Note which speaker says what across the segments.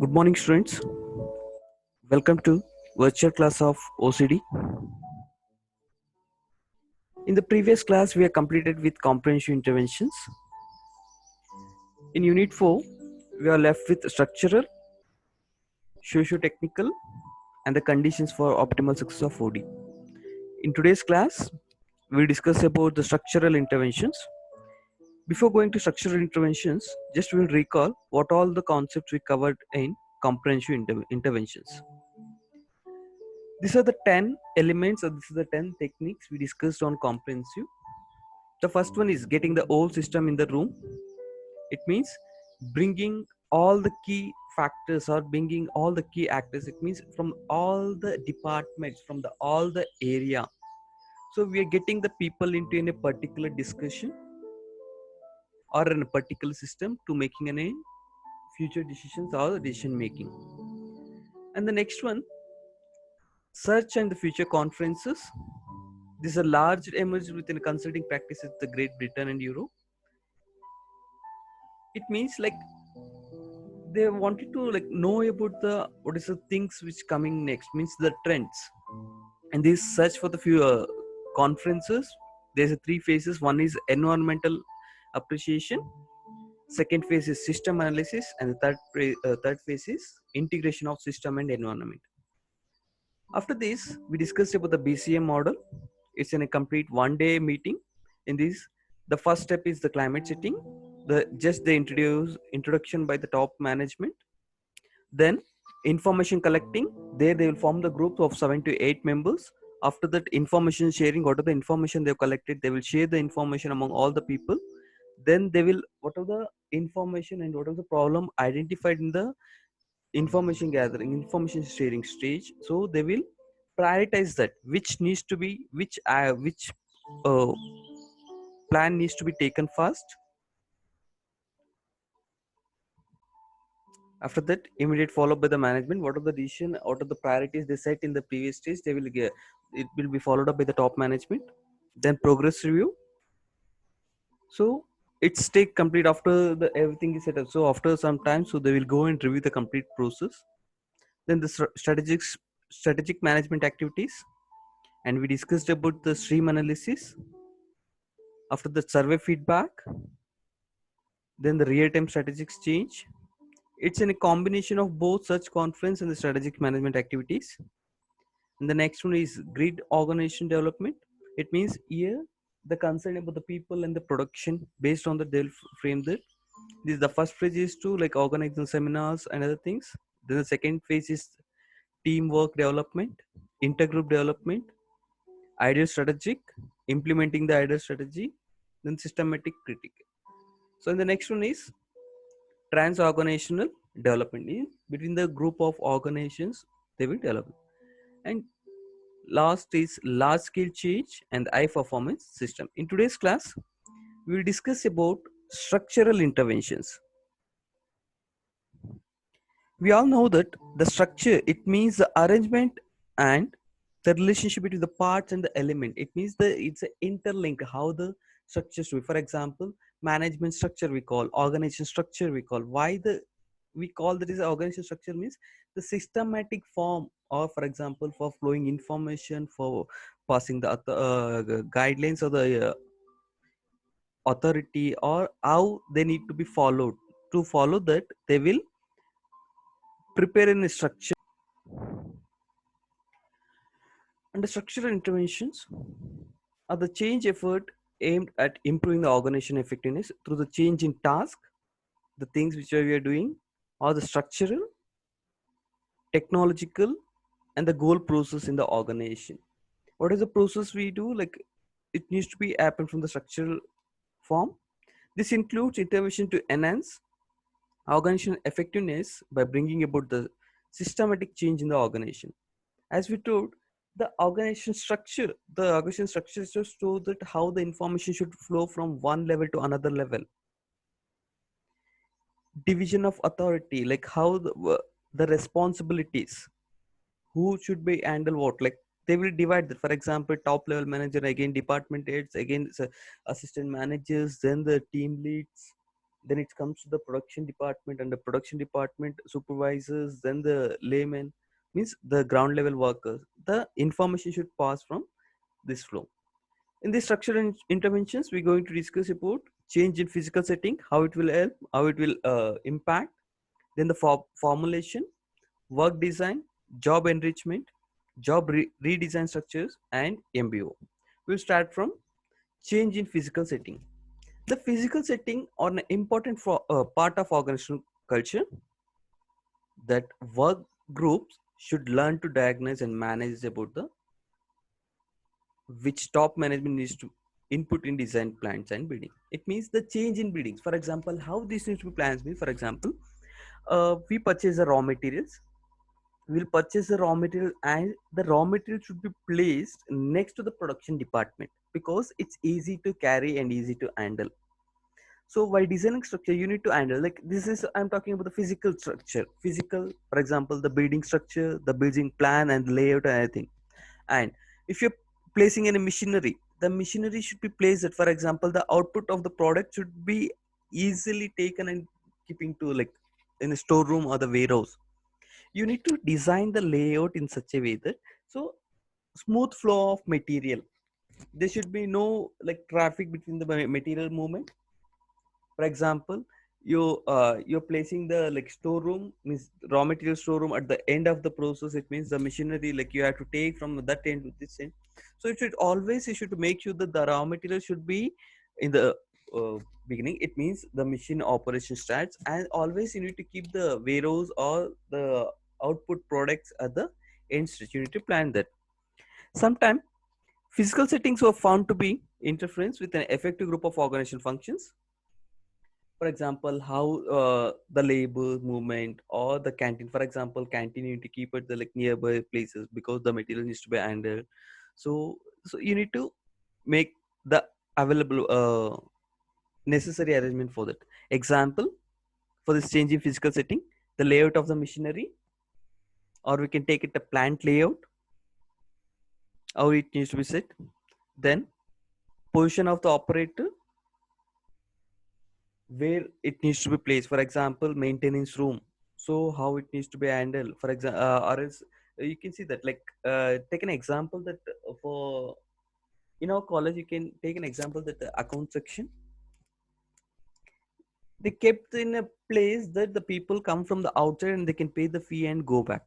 Speaker 1: Good morning, students. Welcome to virtual class of OCD. In the previous class, we are completed with comprehensive interventions. In Unit 4, we are left with structural, socio-technical, and the conditions for optimal success of OD. In today's class, we'll discuss about the structural interventions. Before going to structural interventions, just we'll recall what all the concepts we covered in comprehensive interventions. These are the 10 elements, or these are the 10 techniques we discussed on comprehensive. The first one is getting the whole system in the room. It means bringing all the key factors or bringing all the key actors. It means from all the departments, from the all the area. So we are getting the people into in a particular discussion or in a particular system to making any future decisions or decision making. And the next one, search and the future conferences. This is a large emerged within consulting practices the Great Britain and Europe. It means like they wanted to like know about the what is the things which coming next, means the trends, and they search for the few conferences. There's a three phases. One is environmental appreciation, second phase is system analysis, and the third phase is integration of system and environment. After this, we discussed about the BCM model. It's in a complete one-day meeting. In this, the first step is the climate setting. The introduction by the top management. Then information collecting. There they will form the group of 7 to 8 members. After that, information sharing. What are the information they've collected? They will share the information among all the people. Then they will what are the information and what are the problem identified in the information gathering, information sharing stage. So they will prioritize that which needs to be which uh, plan needs to be taken first. After that, immediate follow up by the management. What are the decision, what are the priorities they set in the previous stage, they will get it will be followed up by the top management. Then progress review. So it's take complete after the everything is set up. So after some time, so they will go and review the complete process. Then the strategic management activities, and we discussed about the stream analysis. After the survey feedback, then the real-time strategic change. It's in a combination of both such conference and the strategic management activities. And the next one is grid organization development. It means here the concern about the people and the production, based on the they'll frame that. This is the first phase is to like organizing seminars and other things. Then the second phase is teamwork development, intergroup development, ideal strategic, implementing the ideal strategy, then systematic critic. So in the next one is trans-organizational development. In between the group of organizations they will develop. And last is large scale change and high performance system. In today's class, we will discuss about structural interventions. We all know that the structure, it means the arrangement and the relationship between the parts and the element. It means it's an interlink how the structures we, for example, management structure we call, organization structure we call. Why the we call that is organization structure means the systematic form, or for example for flowing information, for passing the guidelines or the authority, or how they need to be followed. To follow that, they will prepare in a structure. And the structural interventions are the change effort aimed at improving the organization effectiveness through the change in task, the things which we are doing, or the structural, technological, and the goal process in the organization. What is the process we do? Like it needs to be happen from the structural form. This includes intervention to enhance organization effectiveness by bringing about the systematic change in the organization. As we told, the organization structure just show that how the information should flow from one level to another level. Division of authority, like how the responsibilities, who should be handle what, like they will divide that. For example, top level manager, again department heads, again assistant managers, then the team leads. Then it comes to the production department, and the production department supervisors, then the layman, means the ground level workers. The information should pass from this flow. In the structural interventions, we're going to discuss about change in physical setting, how it will help, how it will impact, then the formulation, work design, job enrichment, job redesign structures, and MBO. We'll start from change in physical setting. The physical setting are an important part of organizational culture that work groups should learn to diagnose and manage about the which top management needs to input in design plans and bidding. It means the change in biddings. For example, how this needs to be plans mean. For example, we purchase the raw materials. We'll purchase the raw material, and the raw material should be placed next to the production department because it's easy to carry and easy to handle. So while designing structure, you need to handle, like, this is, I'm talking about the physical structure, physical, for example, the building structure, the building plan and layout and everything. And if you're placing any machinery, the machinery should be placed at, for example, the output of the product should be easily taken and keeping to, like, in a storeroom or the warehouse. You need to design the layout in such a way that, so, smooth flow of material, there should be no, like, traffic between the material movement. For example, you're placing the, like, storeroom, means raw material storeroom at the end of the process. It means the machinery, like, you have to take from that end to this end. So it should always, you should make sure that the raw material should be in the beginning. It means the machine operation starts, and always you need to keep the warehouse or the output products at the end stage. You need to plan that. Sometimes physical settings were found to be interference with an effective group of organization functions. For example, how the labor movement or the canteen, for example, canteen, you need to keep it the, like, nearby places because the material needs to be handled. So you need to make the available necessary arrangement for that. Example, for this change in physical setting, the layout of the machinery, or we can take it a plant layout, how it needs to be set. Then position of the operator, where it needs to be placed. For example, maintenance room, so how it needs to be handled. For example, or else you can see that, like, take an example that for in our college, you can take an example that the account section, they kept in a place that the people come from the outside and they can pay the fee and go back.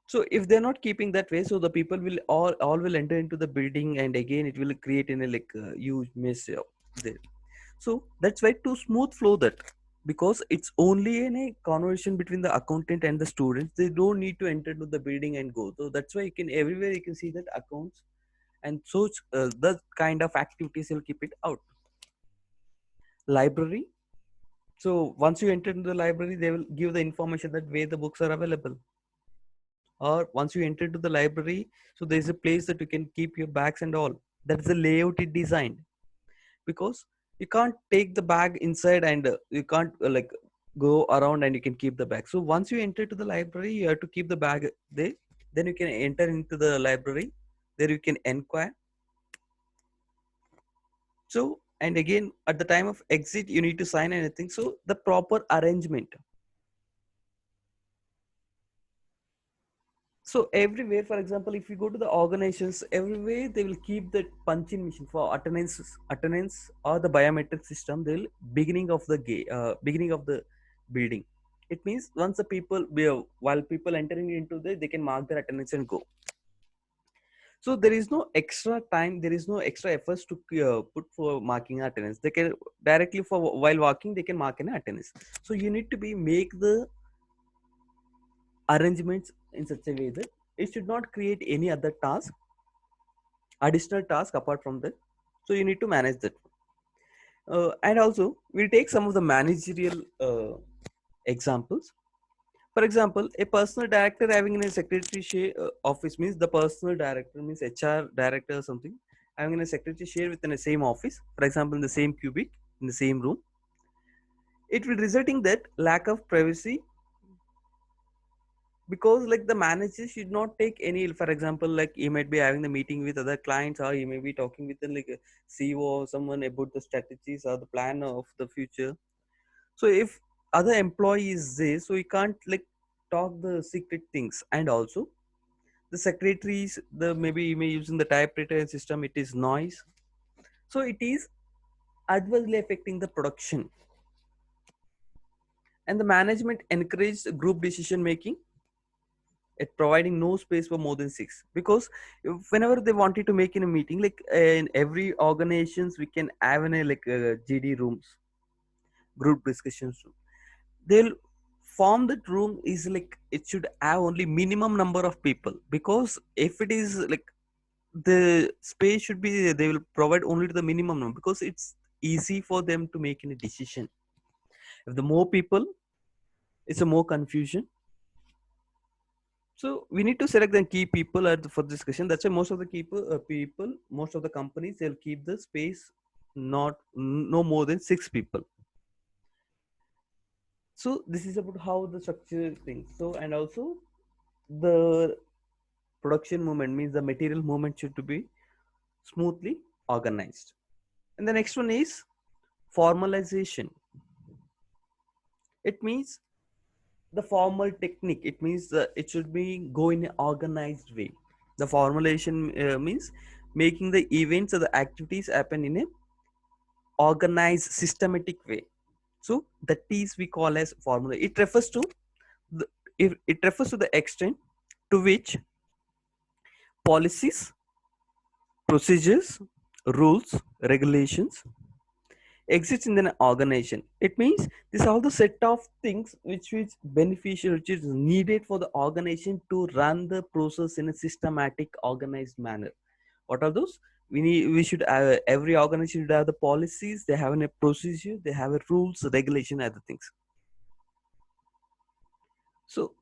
Speaker 1: So if they're not keeping that way, so the people will all will enter into the building, and again it will create in a, like, huge mess there. So that's why to smooth flow that, because it's only in a conversation between the accountant and the students, they don't need to enter to the building and go. So that's why you can everywhere you can see that accounts, and so the kind of activities will keep it out. Library. So once you enter into the library, they will give the information that where the books are available. Or once you enter to the library, so there's a place that you can keep your bags and all. That's the layout it designed, because you can't take the bag inside, and you can't like go around and you can keep the bag. So once you enter to the library, you have to keep the bag there. Then you can enter into the library, there you can inquire. So, and again at the time of exit, you need to sign anything. So the proper arrangement. So everywhere, for example, if you go to the organizations, everywhere they will keep the punching machine for attendance or the biometric system. They'll beginning of the beginning of the building. It means once the people, while people entering into they can mark their attendance and go. So there is no extra time, there is no extra efforts to put for marking attendance. They can directly, for while walking, they can mark an attendance. So you need to be make the arrangements in such a way that it should not create any other task, additional task apart from that. So you need to manage that. And also we'll take some of the managerial examples. For example, a personal director having in a secretary office, means the personal director means HR director or something, having in a secretary share within the same office, for example in the same cubic, in the same room. It will resulting that lack of privacy because like the manager should not take any, for example, like he might be having the meeting with other clients, or he may be talking with like a CEO or someone about the strategies or the plan of the future. So if other employee is there, so he can't like talk the secret things. And also the secretaries, the maybe you may using the typewriter system, it is noise, so it is adversely affecting the production. And the management encouraged group decision making at providing no space for more than six, because whenever they wanted to make in a meeting, like in every organizations we can have in a like GD rooms, group discussions room, they'll form that room is like it should have only minimum number of people, because if it is like the space should be, they will provide only to the minimum number, because it's easy for them to make any decision. If the more people, it's a more confusion. So we need to select the key people at for discussion. That's why most of the people, most of the companies, they'll keep the space not no more than six people. So this is about how the structure things. So and also the production movement means the material movement should to be smoothly organized. And the next one is formalization. It means the formal technique. It means it should be go in an organized way. The formulation means making the events or the activities happen in a organized systematic way. So that is we call as formula. It refers to the, it refers to the extent to which policies, procedures, rules, regulations exists in an organization. It means this are all the set of things which is beneficial, which is needed for the organization to run the process in a systematic, organized manner. What are those? We should every organization should have the policies, they have a procedure, they have a rules, regulation, other things. So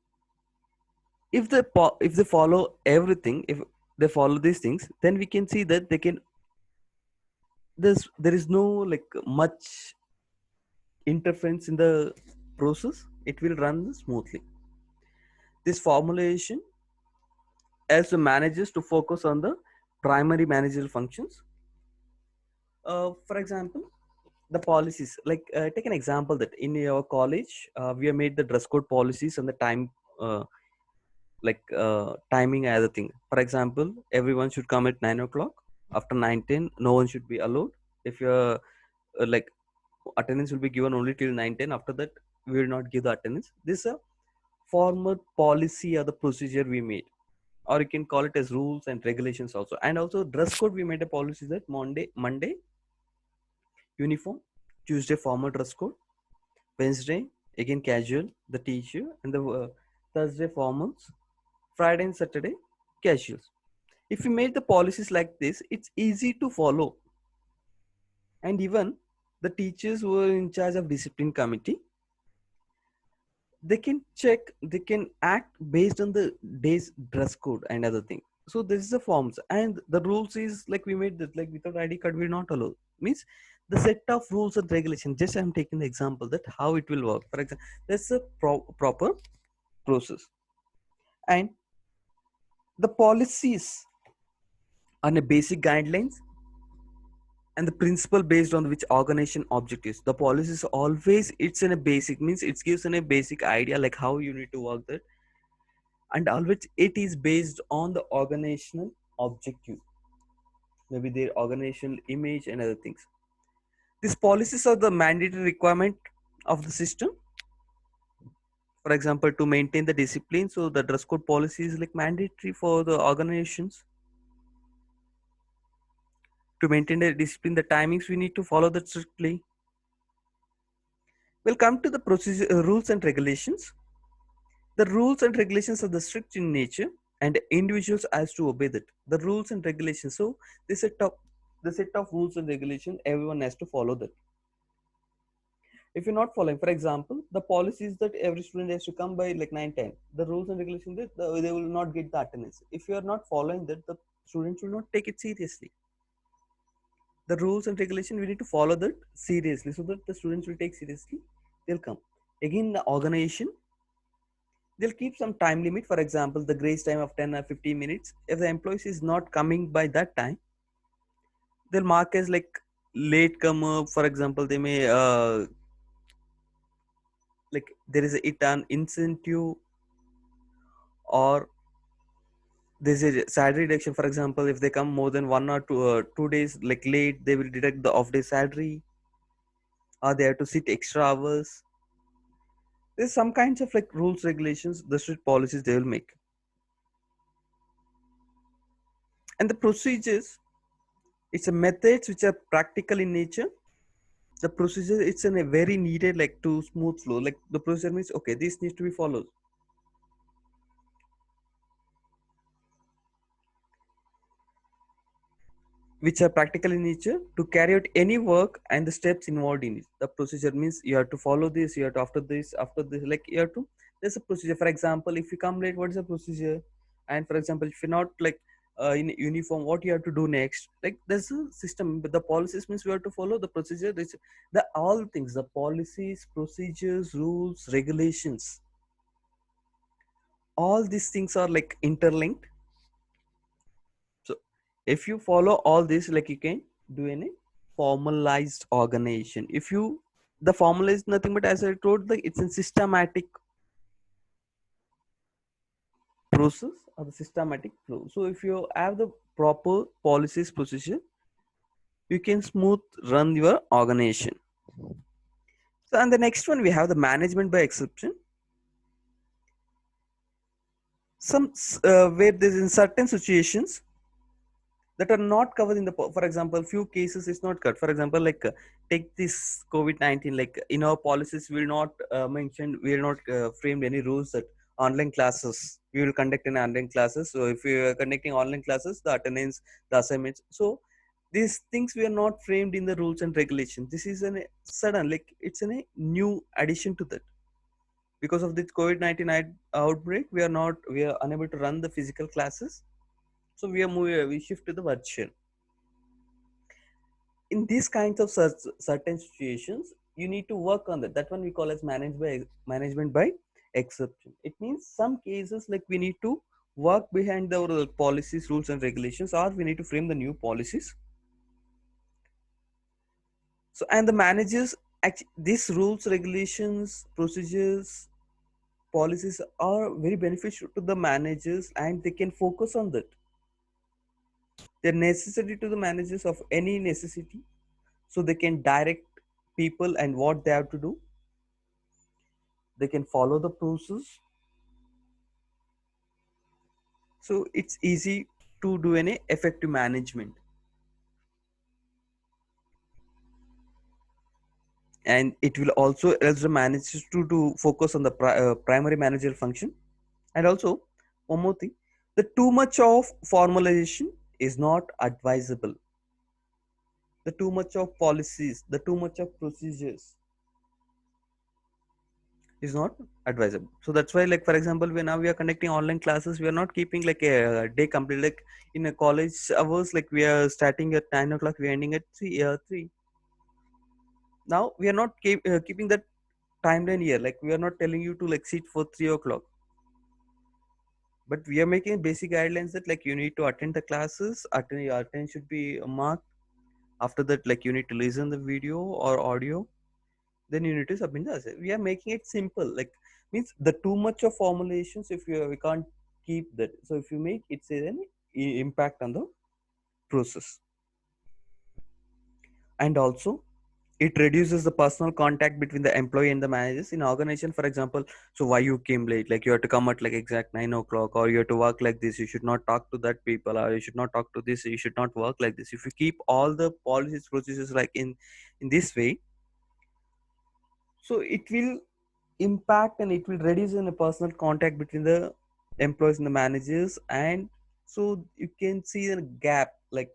Speaker 1: if they follow everything, if they follow these things, then we can see that they can, there is no like much interference in the process, it will run smoothly. This formulation helps the managers to focus on the primary managerial functions. For example, the policies, like take an example that in your college we have made the dress code policies and the time, uh, timing other thing. For example, everyone should come at 9 o'clock. After 9:10 no one should be allowed. If you're like attendance will be given only till 9:10. After that we will not give the attendance. This is a formal policy or the procedure we made, or you can call it as rules and regulations also. And also dress code, we made a policy that Monday uniform, Tuesday formal dress code, Wednesday again casual, the t-shirt, and the Thursday formals, Friday and Saturday casuals. If you made the policies like this, it's easy to follow. And even the teachers who are in charge of discipline committee, they can check, they can act based on the day's dress code and other thing. So this is the forms, and the rules is like we made that like without ID card we're not allowed. Means the set of rules and regulations. Just I'm taking the example that how it will work. For example, that's a proper process. And the policies are a basic guidelines and the principle based on which organization objectives. The policies always it's in a basic, means it gives in a basic idea like how you need to work that, and always it is based on the organizational objective, maybe their organizational image and other things. These policies are the mandatory requirement of the system. For example, to maintain the discipline, so the dress code policy is like mandatory for the organizations. To maintain the discipline, the timings we need to follow that strictly. We'll come to the procedure, rules and regulations. The rules and regulations are the strict in nature, and individuals has to obey that. The rules and regulations. So the set of rules and regulations, everyone has to follow that. If you're not following, for example, the policy is that every student has to come by like 9:10. The rules and regulations that they will not get the attendance. If you are not following that, the students will not take it seriously. The rules and regulation we need to follow that seriously, so that the students will take seriously. They'll come. Again, the organization they'll keep some time limit. For example, the grace time of 10 or 15 minutes. If the employees is not coming by that time, they'll mark as like late comer. For example, they may like there is a, it an incentive, or there's a salary reduction. For example, if they come more than 1 or 2 days like late, they will deduct the off day salary, or they have to sit extra hours. There's some kinds of like rules, regulations, the strict policies they will make. And the procedures, it's a methods which are practical in nature. The procedure, it's in a very needed like to smooth flow. Like the procedure means okay, this needs to be followed, which are practical in nature to carry out any work and the steps involved in it. The procedure means you have to follow this, you have to after this, like you have to, there's a procedure. For example, if you come late, what is the procedure? And for example, if you're not like in uniform, what you have to do next? Like there's a system, but the policies means we have to follow the procedure. This the all things, the policies, procedures, rules, regulations, all these things are like interlinked. So if you follow all this, like you can do any formalized organization. If you, the formula is nothing but as I told, like it's a systematic process or the systematic flow. So if you have the proper policies procedure, you can smooth run your organization. So and the next one we have the management by exception. Some where there's in certain situations that are not covered in the for example few cases is not covered. For example, like take this COVID-19, like in our policies we will not mention, we will not framed any rules that online classes we will conduct in online classes. So if we are conducting online classes, the attendance, the assignments, so these things we are not framed in the rules and regulations. This is a sudden, like it's a new addition to that. Because of this COVID-19 outbreak, we are not, we are unable to run the physical classes, so we are moving, we shift to the virtual. In these kinds of certain situations, you need to work on that. That one we call as management by exception. It means some cases like we need to work behind the policies, rules and regulations, or we need to frame the new policies. So and the managers, actually these rules, regulations, procedures, policies are very beneficial to the managers, and they can focus on that. They're necessary to the managers of any necessity, so they can direct people and what they have to do. They can follow the process, so it's easy to do any effective management. And it will also help the managers to focus on the primary managerial function. And also one more thing, the too much of formalization is not advisable. The too much of policies, the too much of procedures is not advisable. So that's why, like for example, when now we are conducting online classes, we are not keeping like a day complete. Like in a college hours, like we are starting at 9 o'clock, we are ending at 3. Now we are not keeping that timeline here. Like we are not telling you to like sit for 3 o'clock, but we are making basic guidelines that like you need to attend the classes, attend, your attendance should be marked. After that, like you need to listen the video or audio, then you need to submit the essay. We are making it simple. Like means the too much of formulations, if you we can't keep that. So if you make it's an impact on the process. And also it reduces the personal contact between the employee and the managers in organization. For example, so why you came late, like you have to come at like exact 9 o'clock, or you have to work like this, you should not talk to that people, or you should not talk to this, you should not work like this. If you keep all the policies, procedures like in this way, so it will impact and it will reduce in a personal contact between the employees and the managers. And so you can see the gap, like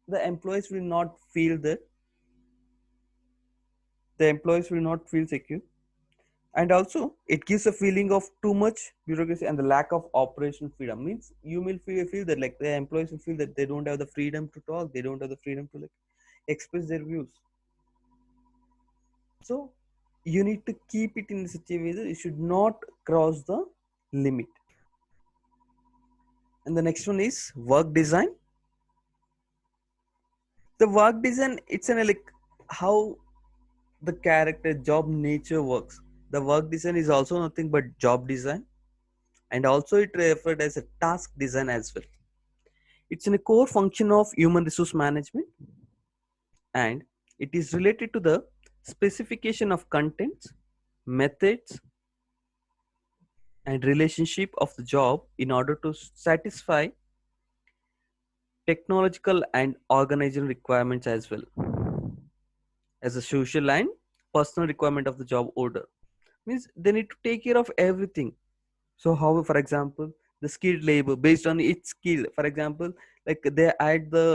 Speaker 1: the employees will not feel that, the employees will not feel secure. And also it gives a feeling of too much bureaucracy and the lack of operational freedom. Means you will feel that like the employees will feel that they don't have the freedom to talk, they don't have the freedom to like express their views. So you need to keep it in such a way that it should not cross the limit. And the next one is work design. The work design, it's an like how the character job nature works. The work design is also nothing but job design, and also it referred as a task design as well. It's in a core function of human resource management, and it is related to the specification of contents, methods, and relationship of the job in order to satisfy technological and organizational requirements as well as a social and personal requirement of the job order. Means they need to take care of everything. So how, for example, the skilled labor based on its skill, for example, like they add the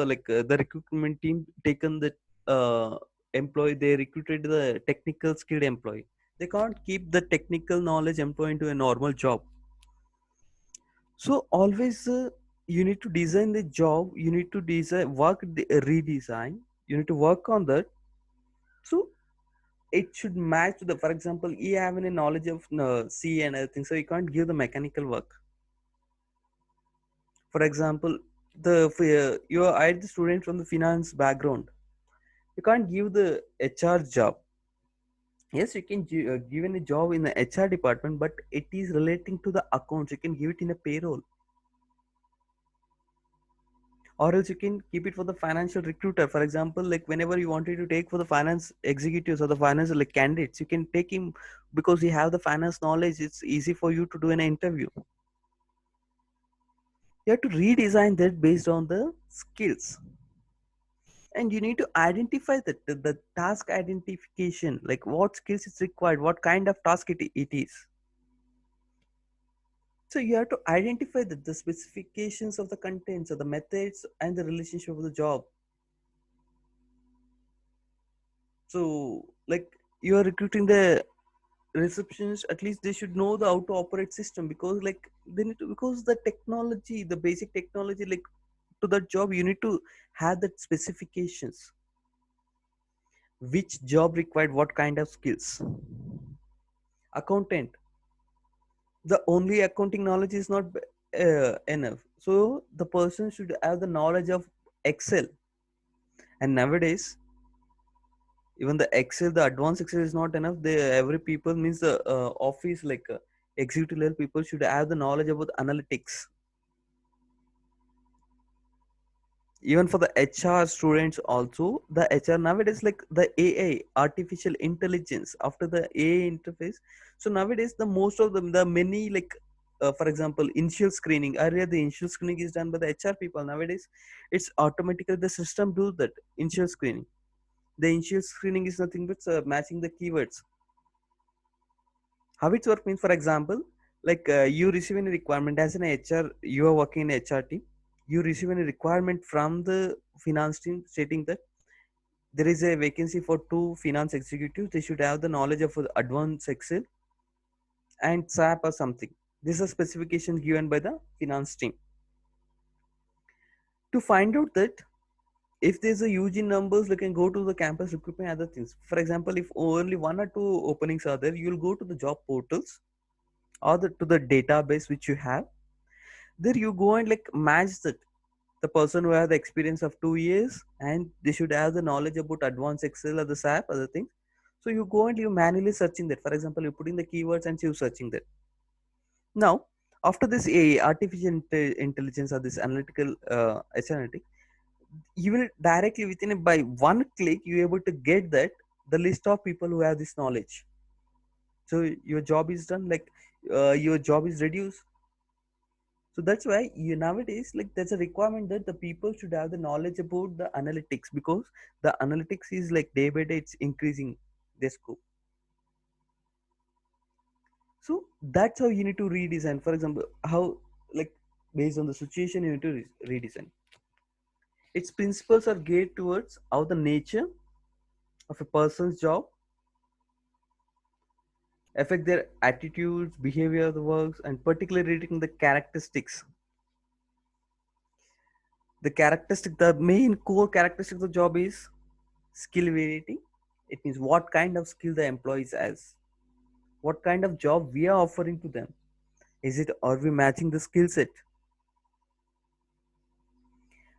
Speaker 1: the recruitment team taken the uh, employee, they recruited the technical skilled employee. They can't keep the technical knowledge employee into a normal job. So always you need to design the job, you need to design redesign, you need to work on that. So it should match the, for example, you have any knowledge of C and other things, so you can't give the mechanical work. For example, you are the student from the finance background, you can't give the HR job. Yes, you can give any job in the HR department, but it is relating to the accounts, you can give it in a payroll, or else you can keep it for the financial recruiter. For example, like whenever you wanted to take for the finance executives or the finance like candidates, you can take him because he have the finance knowledge, it's easy for you to do an interview. You have to redesign that based on the skills, and you need to identify the task identification, like what skills is required, what kind of task it is. So you have to identify the specifications of the contents or the methods and the relationship of the job. So like you are recruiting the receptionist, at least they should know the how to operate system, because like they need to, because the technology, the basic technology, like to that job you need to have that specifications, which job required what kind of skills. Accountant, the only accounting knowledge is not enough, so the person should have the knowledge of Excel. And nowadays even the Excel, the advanced Excel is not enough, they every people means the office executive level people should have the knowledge about analytics. Even for the HR students also, the HR nowadays, like the AI, artificial intelligence, after the AI interface. So nowadays the most of them, the many for example, initial screening, earlier the initial screening is done by the HR people. Nowadays it's automatically the system do that initial screening. The initial screening is nothing but matching the keywords. How it's work means, for example, you receive any requirement as an HR, you are working in HR team, you receive any requirement from the finance team stating that there is a vacancy for two finance executives, they should have the knowledge of advanced Excel and SAP or something. This is a specification given by the finance team. To find out that if there's a huge in numbers, you can go to the campus recruitment, other things. For example, if only one or two openings are there, you'll go to the job portals or to the database which you have. There you go and match that the person who has the experience of 2 years, and they should have the knowledge about advanced Excel or the SAP, other things. So you go and you manually searching that. For example, you put in the keywords and you searching that. Now, after this AI, artificial intelligence or this analytical analytic, you will directly within by one click you able to get that the list of people who have this knowledge. So your job is done. Your job is reduced. So that's why you nowadays, there's a requirement that the people should have the knowledge about the analytics, because the analytics is like day by day it's increasing their scope. So that's how you need to redesign. For example, how like based on the situation you need to redesign. Its principles are geared towards how the nature of a person's job affect their attitudes, behavior, the works, and particularly rating the characteristics. The main core characteristic of the job is skill variety, It means what kind of skill the employees has, what kind of job we are offering to them. Is it, are we matching the skill set?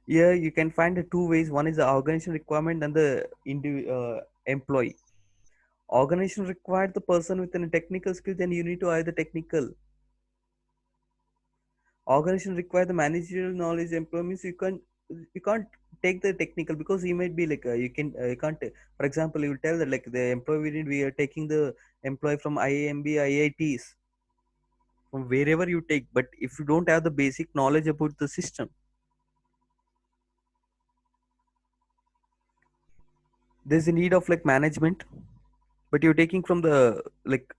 Speaker 1: Here you can find the two ways. One is the organization requirement and the employee. Organization required the person with a technical skill, then you need to hire the technical. Organization require the managerial knowledge. Employee means you can't take the technical, because he might be like you can't for example, you will tell that like the employee we are taking the employee from IIMB, IITs, from wherever you take, but if you don't have the basic knowledge about the system, there's a need of like management, but you're taking from the like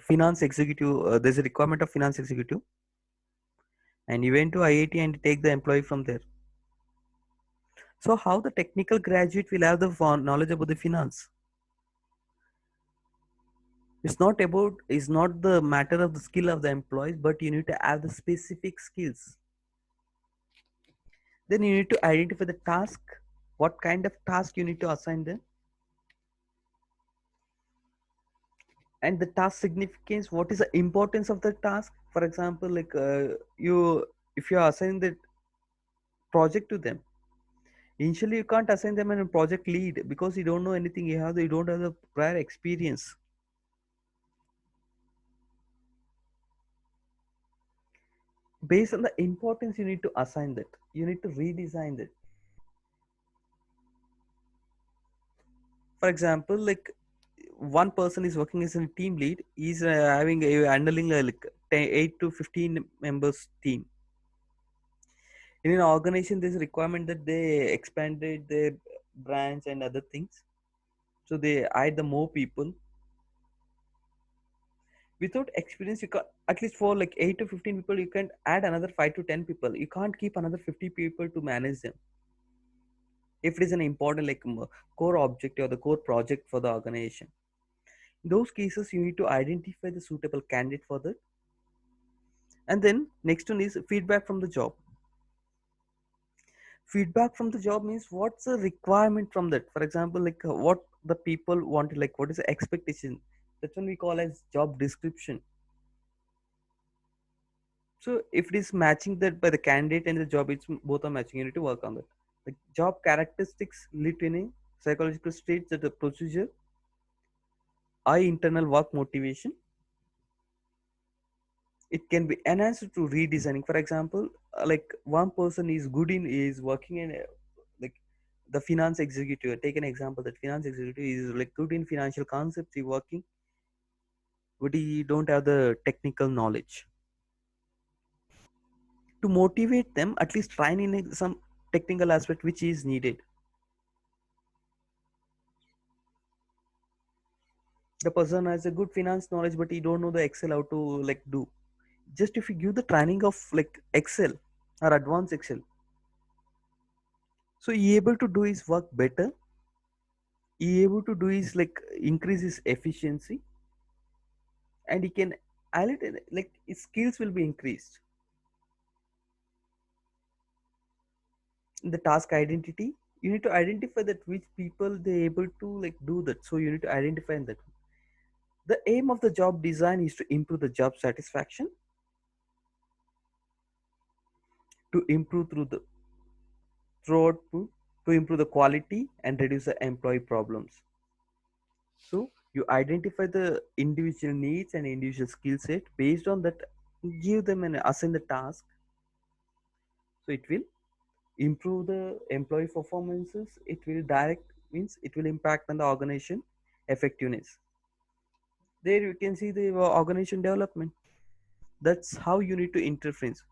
Speaker 1: finance executive, there's a requirement of finance executive, and you went to IIT and take the employee from there. So how the technical graduate will have the knowledge about the finance? It's not the matter of the skill of the employees, but you need to have the specific skills. Then you need to identify the task, what kind of task you need to assign them, and the task significance, what is the importance of the task. For example, like you if you are assigning the project to them, initially you can't assign them a project lead because you don't know anything, you don't have the prior experience. Based on the importance, you need to assign that, you need to redesign that. For example, like one person is working as a team lead, he's having a handling like 8 to 15 members team. In an organization there's a requirement that they expanded their branch and other things, so they add the more people. Without experience, you can at least for like 8 to 15 people, you can add another 5 to 10 people, you can't keep another 50 people to manage them. If it is an important like core objective or the core project for the organization, in those cases you need to identify the suitable candidate for that. And then next one is feedback from the job. Feedback from the job means what's the requirement from that. For example, like what the people want, like what is the expectation. That's one we call as job description. So if it is matching that by the candidate and the job, it's both are matching, you need to work on that. Like job characteristics lit in a psychological state, that the procedure, I internal work motivation, it can be enhanced to redesigning. For example, like one person is good in is working in like the finance executive, take an example, that finance executive is like good in financial concepts, he working, but he don't have the technical knowledge. To motivate them, at least try in some technical aspect which is needed. The person has a good finance knowledge, but he don't know the Excel how to like do. Just if you give the training of like Excel or advanced Excel, so he able to do his work better, he able to do his like increase his efficiency, and he can highlight like his skills will be increased. In the task identity, you need to identify that which people they able to like do that, so you need to identify that. The aim of the job design is to improve the job satisfaction, to improve throughout to improve the quality and reduce the employee problems. So you identify the individual needs and individual skill set, based on that give them and assign the task, so it will improve the employee performances, it will direct means it will impact on the organization effectiveness. There you can see the organization development. That's how you need to interference.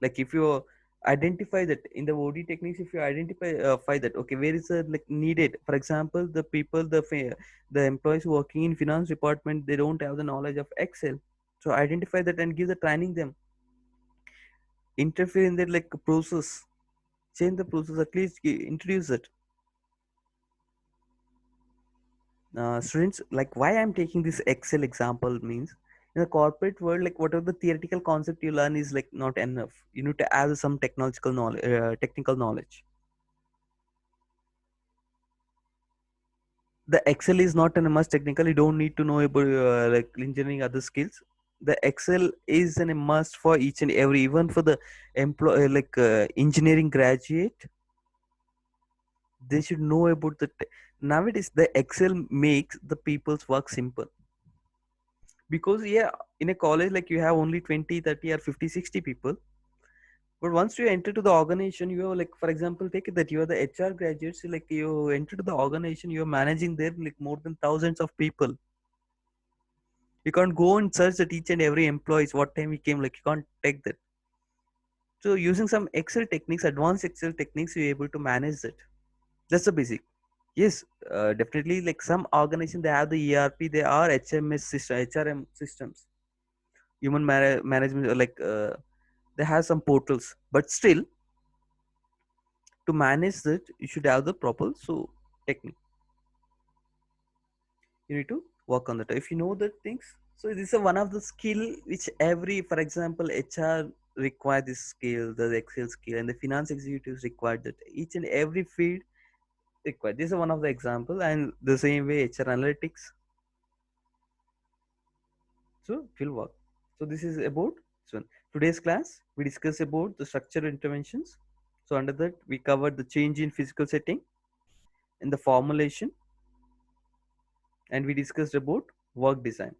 Speaker 1: Like if you identify that in the OD techniques, if you identify find that okay, where is like needed. For example, the people, the employees working in finance department, they don't have the knowledge of Excel, so identify that and give the training them. Interfere in that like process, change the process, at least introduce it. Students, like why I'm taking this Excel example means, in the corporate world, like whatever the theoretical concept you learn is like not enough, you need to add some technological knowledge, technical knowledge. The Excel is not an must technical. You don't need to know about like engineering other skills. The Excel is an a must for each and every, even for the employee, like engineering graduate. They should know about the nowadays the Excel makes the people's work simple. Because yeah, in a college like you have only 20, 30, or 50, 60 people. But once you enter to the organization, you are like, for example, take it that you are the HR graduates, like you enter to the organization, you are managing there like more than thousands of people. You can't go and search that each and every employees what time he came, like you can't take that. So using some Excel techniques, advanced Excel techniques, you're able to manage that. That's the basic. Yes, definitely. Like some organization, they have the ERP, they are HMS system, HRM systems, human management, they have some portals. But still, to manage that, you should have the proper technique. You need to work on that. If you know that things, so this is one of the skill which every, for example, HR require this skill, the Excel skill, and the finance executives require that. Each and every field required. This is one of the example, and the same way HR analytics. So it will work. So this is about so today's class. We discuss about the structural interventions. So under that we covered the change in physical setting and the formulation, and we discussed about work design.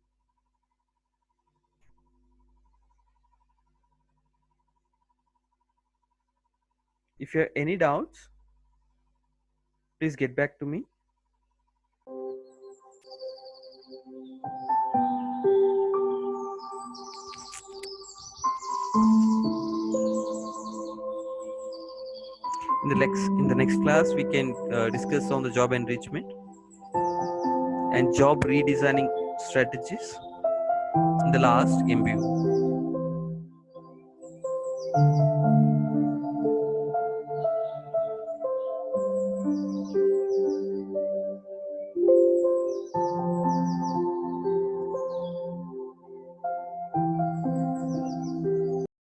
Speaker 1: If you have any doubts, please get back to me. In the next class, we can discuss on the job enrichment and job redesigning strategies. In the last MBO.